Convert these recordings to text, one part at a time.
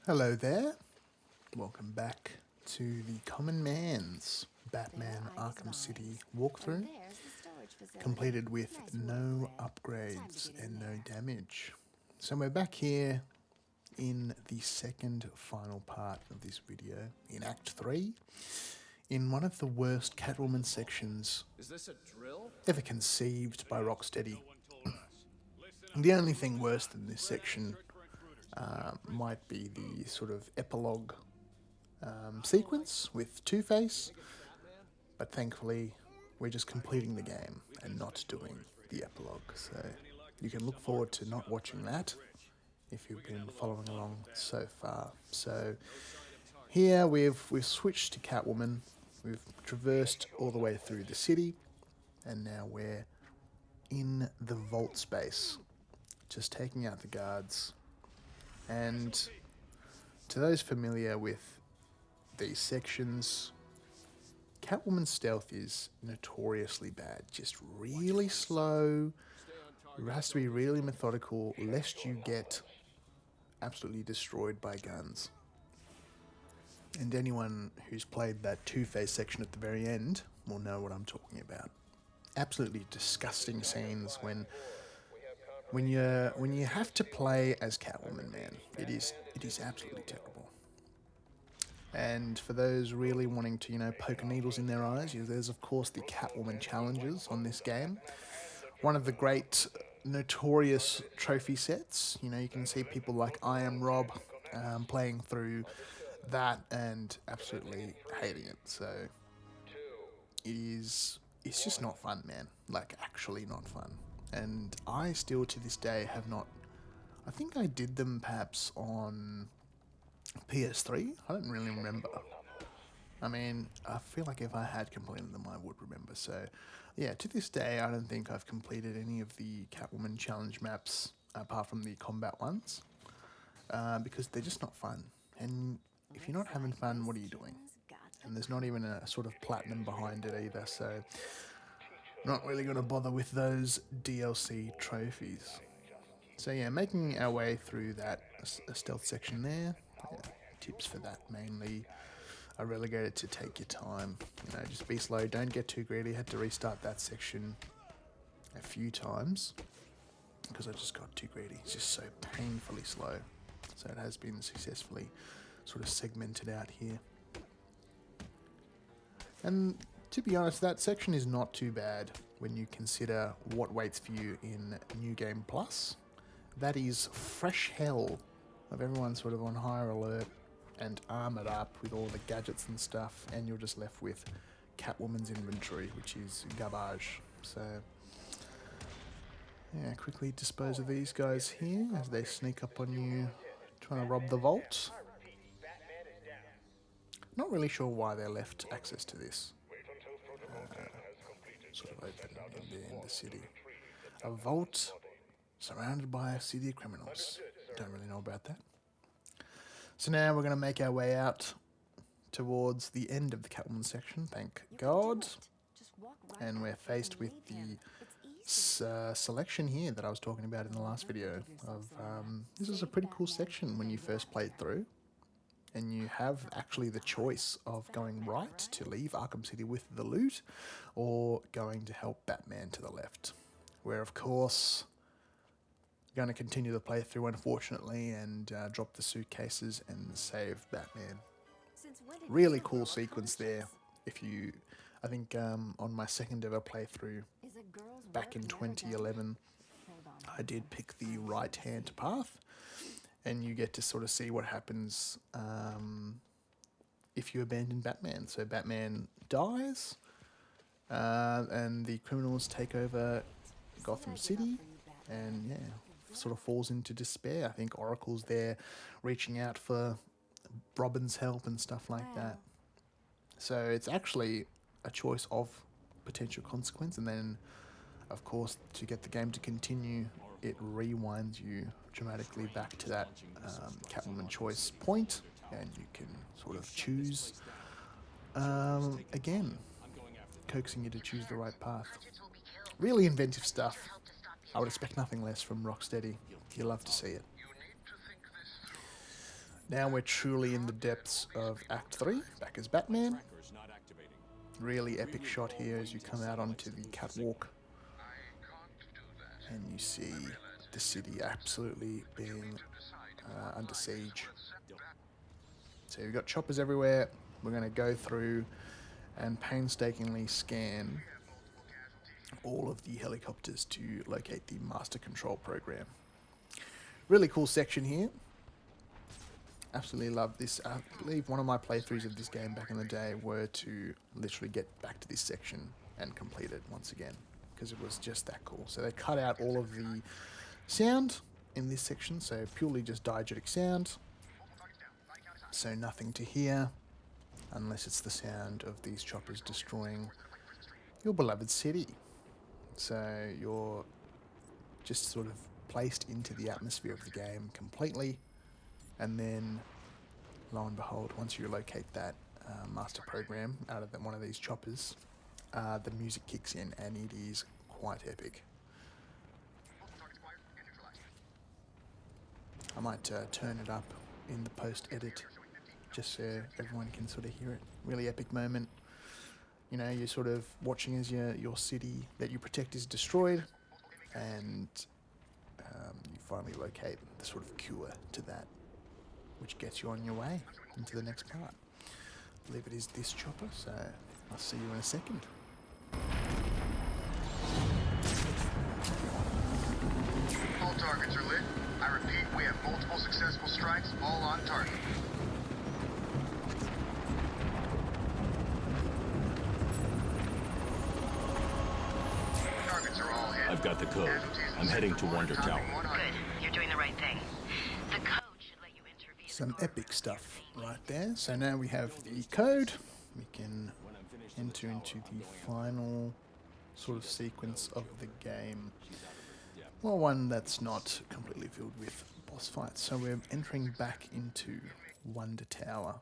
Hello there. Welcome back to the Common Man's Batman Arkham City walkthrough, completed with no upgrades and no damage. So we're back here in the second final part of this video, in Act 3, in one of the worst Catwoman sections ever conceived by Rocksteady. The only thing worse than this section might be the sort of epilogue sequence with Two-Face, but thankfully we're just completing the game and not doing the epilogue, so you can look forward to not watching that if you've been following along so far. So here we've switched to Catwoman, we've traversed all the way through the city, and now we're in the vault space, just taking out the guards. And to those familiar with these sections, Catwoman's stealth is notoriously bad. Just really slow. It has to be really methodical lest you get absolutely destroyed by guns. And anyone who's played that Two-Face section at the very end will know what I'm talking about. Absolutely disgusting scenes when you have to play as Catwoman, man. It is absolutely terrible. And for those really wanting to, poke needles in their eyes, there's of course the Catwoman challenges on this game. One of the great notorious trophy sets. You can see people like I Am Rob playing through that and absolutely hating it. So it's just not fun, man. Like, actually not fun. And I still to this day have not. I think I did them perhaps on PS3. I don't really remember. I mean, I feel like if I had completed them, I would remember. So, yeah, to this day, I don't think I've completed any of the Catwoman challenge maps apart from the combat ones because they're just not fun. And if you're not having fun, what are you doing? And there's not even a sort of platinum behind it either. So, not really going to bother with those DLC trophies. So yeah, making our way through that stealth section there. Yeah, tips for that mainly are relegated to take your time. Just be slow, don't get too greedy. Had to restart that section a few times because I just got too greedy. It's just so painfully slow. So it has been successfully sort of segmented out here. And to be honest, that section is not too bad when you consider what waits for you in New Game Plus. That is fresh hell of everyone sort of on higher alert and armoured up with all the gadgets and stuff, and you're just left with Catwoman's inventory, which is garbage. So, yeah, quickly dispose of these guys here as they sneak up on you, trying to rob the vault. Not really sure why they left access to this. Sort of open in the city. A vault surrounded by a city of criminals. Don't really know about that. So now we're going to make our way out towards the end of the Catwoman section, thank God. And we're faced with the selection here that I was talking about in the last video. This is a pretty cool section when you first played through. And you have actually the choice of going right to leave Arkham City with the loot, or going to help Batman to the left. Where, of course, going to continue the playthrough, unfortunately, and drop the suitcases and save Batman. Really cool sequence there. I think on my second ever playthrough, back in 2011, I did pick the right-hand path. And you get to sort of see what happens if you abandon Batman. So Batman dies, and the criminals take over Gotham City, and yeah, sort of falls into despair. I think Oracle's there reaching out for Robin's help and stuff like that. So it's actually a choice of potential consequence, and then, of course, to get the game to continue, it rewinds you dramatically back to that Catwoman choice point, and you can sort of choose again, coaxing you to choose the right path. Really inventive stuff. I would expect nothing less from Rocksteady. You love to see it. Now we're truly in the depths of Act 3, back as Batman. Really epic shot here as you come out onto the catwalk and you see the city absolutely being under siege. So you've got choppers everywhere. We're going to go through and painstakingly scan all of the helicopters to locate the master control program. Really cool section here. Absolutely love this. I believe one of my playthroughs of this game back in the day were to literally get back to this section and complete it once again, because it was just that cool. So they cut out all of the sound in this section, so purely just diegetic sound. So nothing to hear unless it's the sound of these choppers destroying your beloved city. So you're just sort of placed into the atmosphere of the game completely, and then lo and behold, once you locate that master program out of one of these choppers, the music kicks in and it is quite epic. I might turn it up in the post-edit just so everyone can sort of hear it. Really epic moment. You know, you're sort of watching as your city that you protect is destroyed, and you finally locate the sort of cure to that, which gets you on your way into the next part. I believe it is this chopper, so I'll see you in a second. All targets are lit. I repeat, we have multiple successful strikes, all on target. Targets are all hit. I've got the code. I'm heading to Wonder Tower. Good. You're doing the right thing. The code should let you intervene. Some epic stuff right there. So now we have the code. We can enter into the final sort of sequence of the game. Well, one that's not completely filled with boss fights. So we're entering back into Wonder Tower.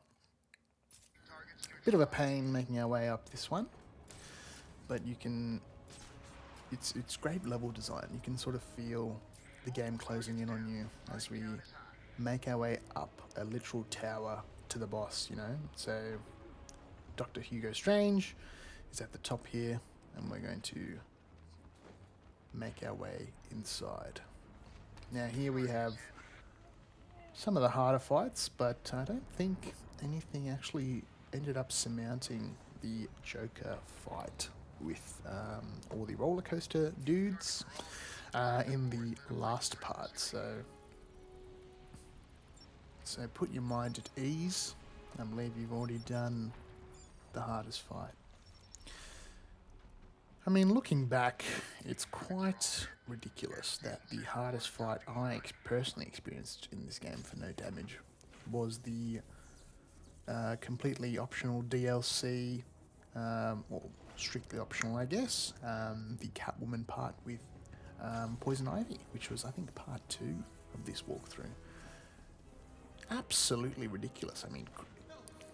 Bit of a pain making our way up this one, but you can. It's great level design. You can sort of feel the game closing in on you as we make our way up a literal tower to the boss, you know. So Dr. Hugo Strange is at the top here, and we're going to make our way inside. Now here we have some of the harder fights, but I don't think anything actually ended up surmounting the Joker fight with all the roller coaster dudes in the last part. So put your mind at ease. I believe you've already done the hardest fight. I mean, looking back, it's quite ridiculous that the hardest fight I personally experienced in this game for no damage was the completely optional DLC, or strictly optional, I guess, the Catwoman part with Poison Ivy, which was, I think, part 2 of this walkthrough. Absolutely ridiculous. I mean,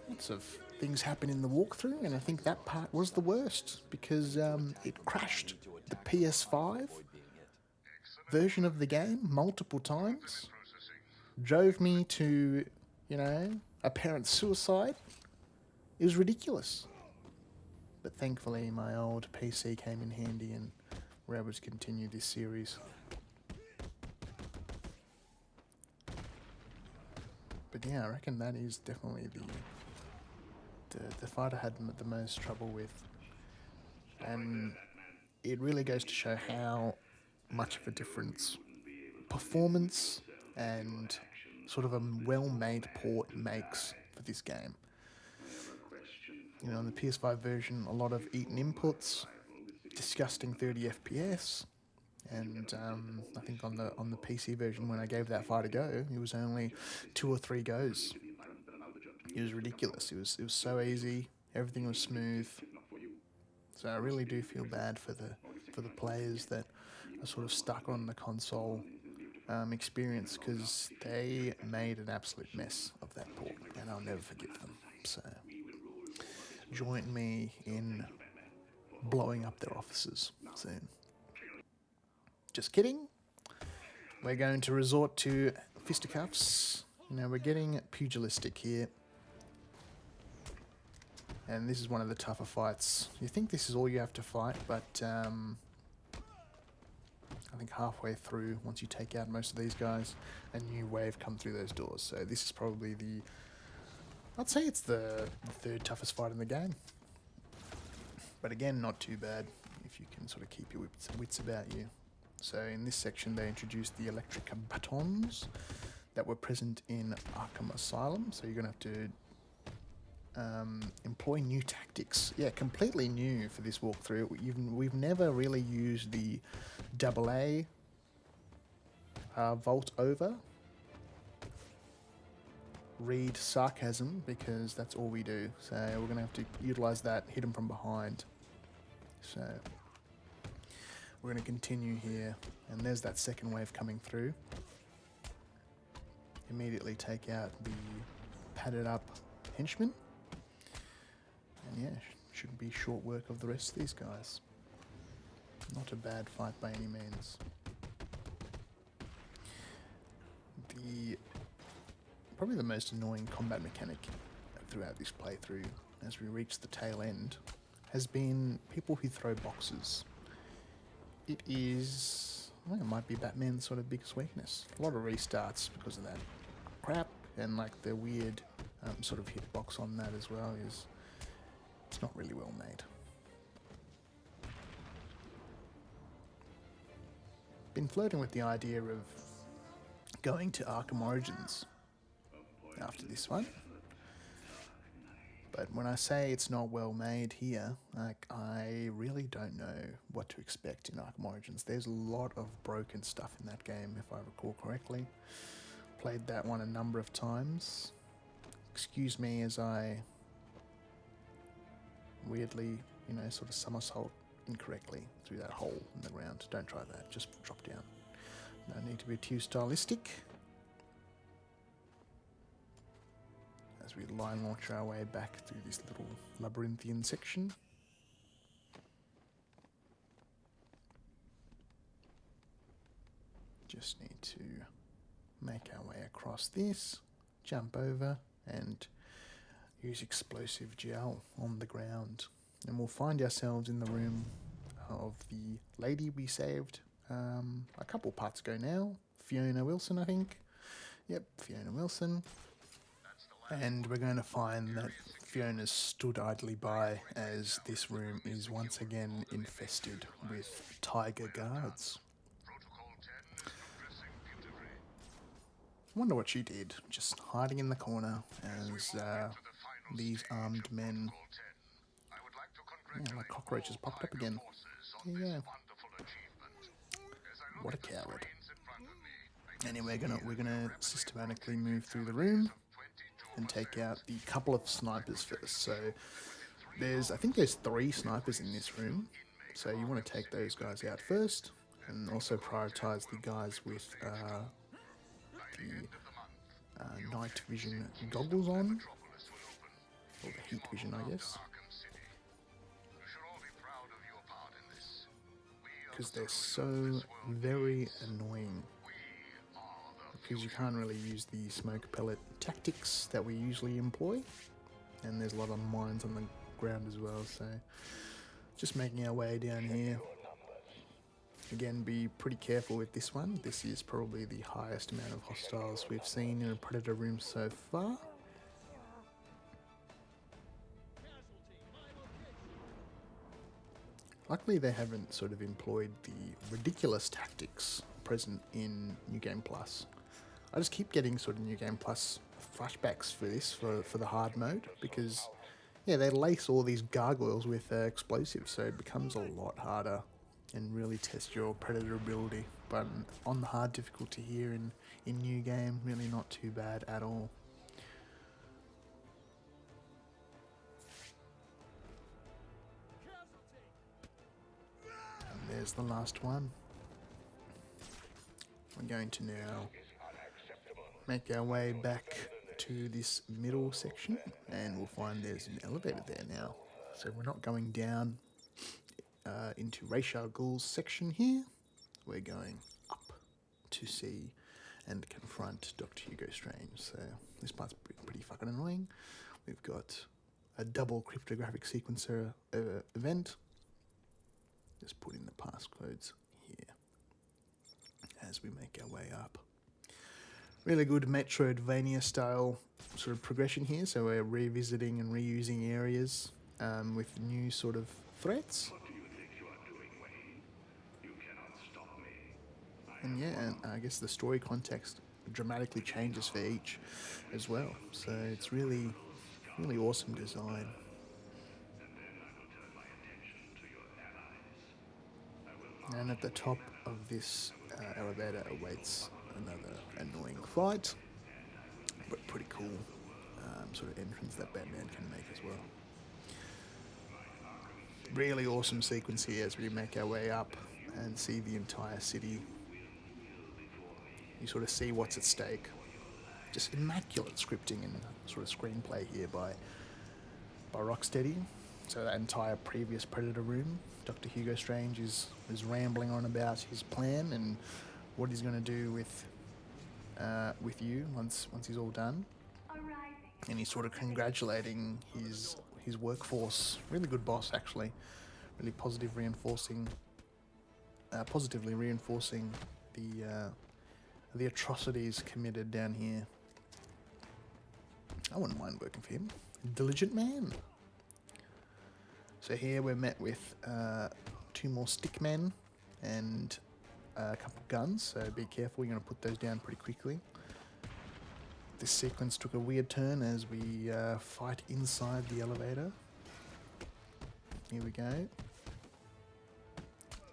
lots of things happen in the walkthrough, and I think that part was the worst because it crashed the PS5 version of the game multiple times, drove me to, you know, apparent suicide. It was ridiculous. But thankfully my old PC came in handy and we're able to continue this series. But yeah, I reckon that is definitely the fight I had the most trouble with. And it really goes to show how much of a difference performance and sort of a well-made port makes for this game. You know, in the PS5 version, a lot of eaten inputs, disgusting 30 FPS, and I think on the PC version, when I gave that fight a go, it was only 2 or 3 goes. It was ridiculous. It was so easy. Everything was smooth. So I really do feel bad for the players that are sort of stuck on the console experience, because they made an absolute mess of that port, and I'll never forgive them. So join me in blowing up their offices soon. Just kidding. We're going to resort to fisticuffs You know, we're getting pugilistic here. And this is one of the tougher fights. You think this is all you have to fight, but I think halfway through, once you take out most of these guys, a new wave come through those doors. So this is probably I'd say it's the third toughest fight in the game. But again, not too bad if you can sort of keep your wits about you. So in this section, they introduced the electric batons that were present in Arkham Asylum. So you're going to have to employ new tactics. Yeah, completely new for this walkthrough. We've never really used the AA vault over. Read sarcasm, because that's all we do. So we're going to have to utilize that, hit them from behind. So we're going to continue here, and there's that second wave coming through. Immediately take out the padded up henchmen. And yeah, shouldn't be short work of the rest of these guys. Not a bad fight by any means. Probably the most annoying combat mechanic throughout this playthrough, as we reach the tail end, has been people who throw boxes. It is, well, it might be Batman's sort of biggest weakness. A lot of restarts because of that crap, and like the weird sort of hitbox on that as well it's not really well made. Been flirting with the idea of going to Arkham Origins after this one. But when I say it's not well made here, like, I really don't know what to expect in Arkham Origins. There's a lot of broken stuff in that game, if I recall correctly. Played that one a number of times. Excuse me as I weirdly, you know, sort of somersault incorrectly through that hole in the ground. Don't try that, just drop down. No need to be too stylistic. As we line launch our way back through this little labyrinthian section. Just need to make our way across this, jump over, and use explosive gel on the ground. And we'll find ourselves in the room of the lady we saved a couple parts ago now. Fiona Wilson, I think. Yep, Fiona Wilson. And we're going to find that Fiona's stood idly by as this room is once again infested with tiger guards. I wonder what she did, just hiding in the corner as these armed men, like cockroaches, popped up again. Yeah. What a coward. Anyway, we're gonna systematically move through the room and take out the couple of snipers first. So I think there's 3 snipers in this room. So you want to take those guys out first, and also prioritize the guys with the night vision goggles on, or the heat vision, I guess. Because they're so very annoying. Because you can't really use the smoke pellet tactics that we usually employ. And there's a lot of mines on the ground as well, so just making our way down here. Again, be pretty careful with this one. This is probably the highest amount of hostiles we've seen in a Predator room so far. Luckily they haven't sort of employed the ridiculous tactics present in New Game Plus. I just keep getting sort of New Game Plus flashbacks for this, for the hard mode, because yeah, they lace all these gargoyles with explosives, so it becomes a lot harder and really test your Predator ability. But on the hard difficulty here in New Game, really not too bad at all. And there's the last one. We're going to now make our way back to this middle section, and we'll find there's an elevator there now. So we're not going down into Ra's al Ghul's section here. We're going up to see and confront Dr Hugo Strange. So this part's pretty fucking annoying. We've got a double cryptographic sequencer event. Just put in the passcodes here as we make our way up. Really good Metroidvania style sort of progression here. So we're revisiting and reusing areas with new sort of threats. And yeah, and I guess the story context dramatically changes for each as well. So it's really, really awesome design. And at the top of this elevator awaits another annoying fight, but pretty cool sort of entrance that Batman can make as well. Really awesome sequence here as we make our way up and see the entire city. You sort of see what's at stake. Just immaculate scripting and sort of screenplay here by Rocksteady. So that entire previous Predator room, Dr. Hugo Strange is rambling on about his plan and what he's going to do with you once he's all done. And he's sort of congratulating his workforce. Really good boss, actually. Really positively reinforcing the atrocities committed down here. I wouldn't mind working for him. Diligent man. So here we're met with 2 more stickmen and a couple of guns, so be careful, you're going to put those down pretty quickly. This sequence took a weird turn as we fight inside the elevator. Here we go.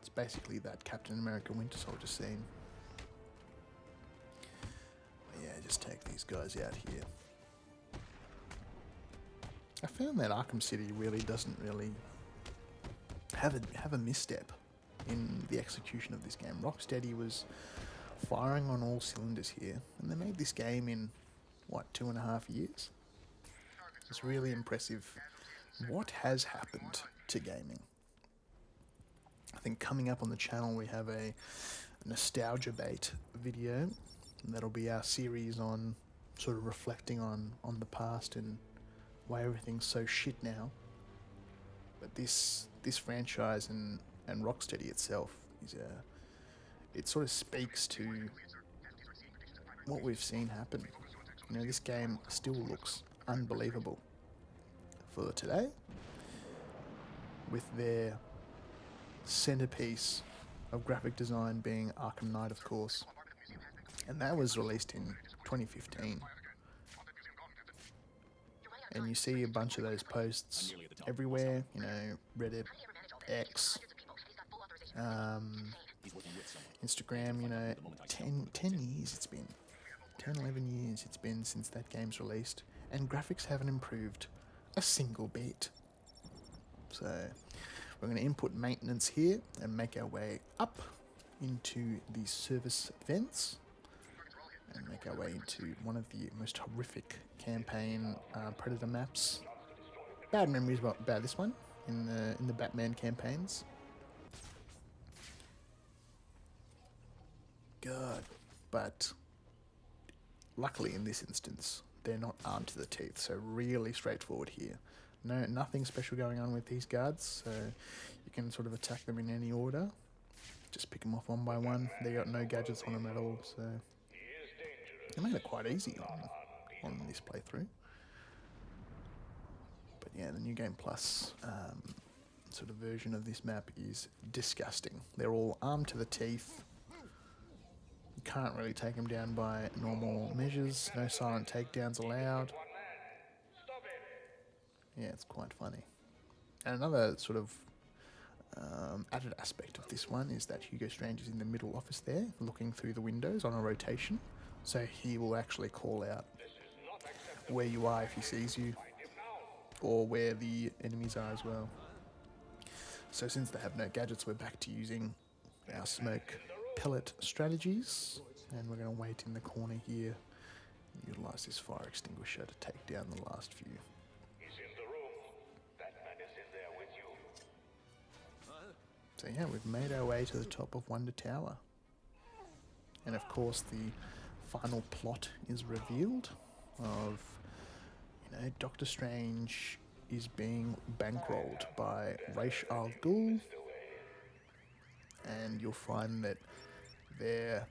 It's basically that Captain America Winter Soldier scene. But yeah, just take these guys out here. I found that Arkham City really doesn't really have a misstep in the execution of this game. Rocksteady was firing on all cylinders here, and they made this game in, what, 2.5 years? It's really impressive what has happened to gaming. I think coming up on the channel we have a nostalgia bait video, and that'll be our series on sort of reflecting on the past and why everything's so shit now. But this franchise and Rocksteady itself is it sort of speaks to what we've seen happen. You know, this game still looks unbelievable for today, with their centerpiece of graphic design being Arkham Knight, of course, and that was released in 2015. And you see a bunch of those posts everywhere, you know, Reddit, X, Instagram, you know, 10 years it's been. 10, 11 years it's been since that game's released, and graphics haven't improved a single bit. So we're going to input maintenance here and make our way up into the service vents and make our way into one of the most horrific campaign Predator maps. Bad memories about this one in the Batman campaigns. God, but luckily in this instance they're not armed to the teeth, so really straightforward here. No, nothing special going on with these guards, so you can sort of attack them in any order. Just pick them off one by one. They got no gadgets on them at all, so they made it quite easy on this playthrough. But yeah, the New Game Plus sort of version of this map is disgusting. They're all armed to the teeth. You can't really take them down by normal measures. No silent takedowns allowed. Yeah, it's quite funny. And another sort of added aspect of this one is that Hugo Strange is in the middle office there, looking through the windows on a rotation. So he will actually call out where you are if he sees you, or where the enemies are as well. So since they have no gadgets, we're back to using our smoke pellet strategies, and we're going to wait in the corner here and utilise this fire extinguisher to take down the last few. He's in the room. Batman is in there with you. So yeah, we've made our way to the top of Wonder Tower. And of course the final plot is revealed of, Dr. Strange is being bankrolled by Ra's al Ghul, and you'll find that their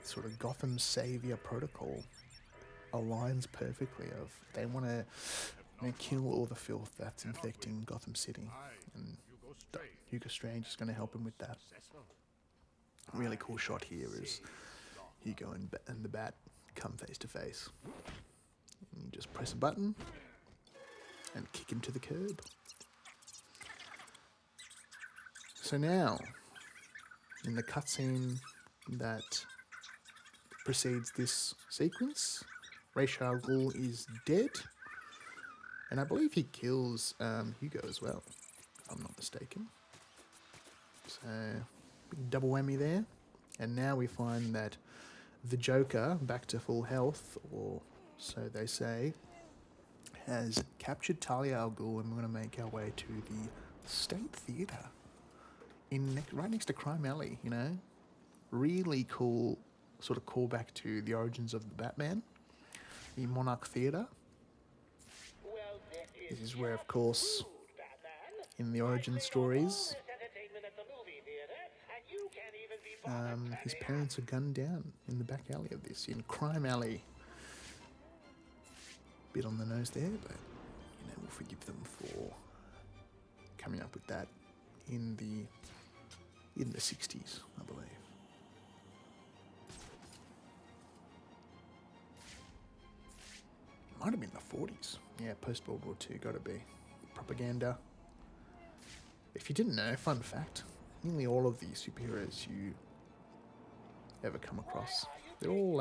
sort of Gotham Savior protocol aligns perfectly. Of they want to kill all the filth that's infecting Gotham City, and Hugo Strange is going to help him with that. Really cool shot here is Hugo and the Bat come face to face. And you just press a button and kick him to the curb. So now, in the cutscene that precedes this sequence, Ra's al Ghul is dead, and I believe he kills Hugo as well, if I'm not mistaken. So, big double whammy there. And now we find that the Joker, back to full health, or so they say, has captured Talia al Ghul, and we're going to make our way to the State Theatre, right next to Crime Alley, Really cool sort of callback to the origins of the Batman, the Monarch Theatre. This is where, of course, in the origin stories, his parents are gunned down in the back alley of this, in Crime Alley. Bit on the nose there, but we'll forgive them for coming up with that in the 60s, I believe. Might have been the 40s. Yeah, post World War II, gotta be. Propaganda. If you didn't know, fun fact, nearly all of the superheroes you ever come across, they're all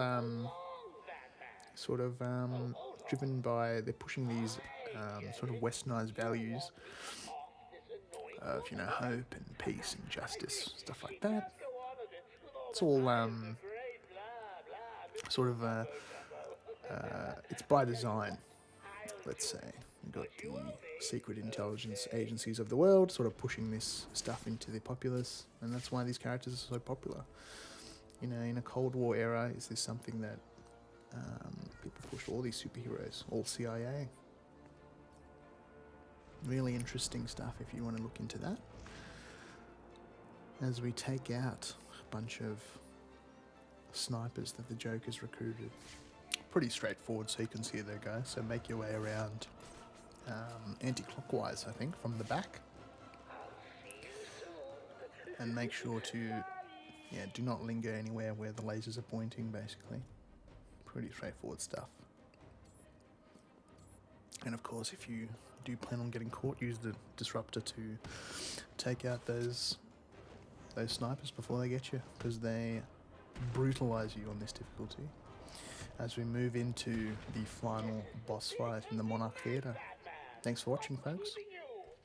driven by, they're pushing these sort of westernized values of, hope and peace and justice, stuff like that. It's all it's by design, let's say. You've got the secret intelligence agencies of the world sort of pushing this stuff into the populace, and that's why these characters are so popular. In a Cold War era, is this something that people push all these superheroes, all CIA? Really interesting stuff if you want to look into that. As we take out a bunch of snipers that the Joker's recruited. Pretty straightforward sequence here though, guys, so make your way around anti-clockwise, I think, from the back. And make sure to, do not linger anywhere where the lasers are pointing, basically. Pretty straightforward stuff. And of course, if you do plan on getting caught, use the disruptor to take out those snipers before they get you, because they brutalize you on this difficulty. As we move into the final boss fight in the Monarch Theatre. Thanks for watching, folks.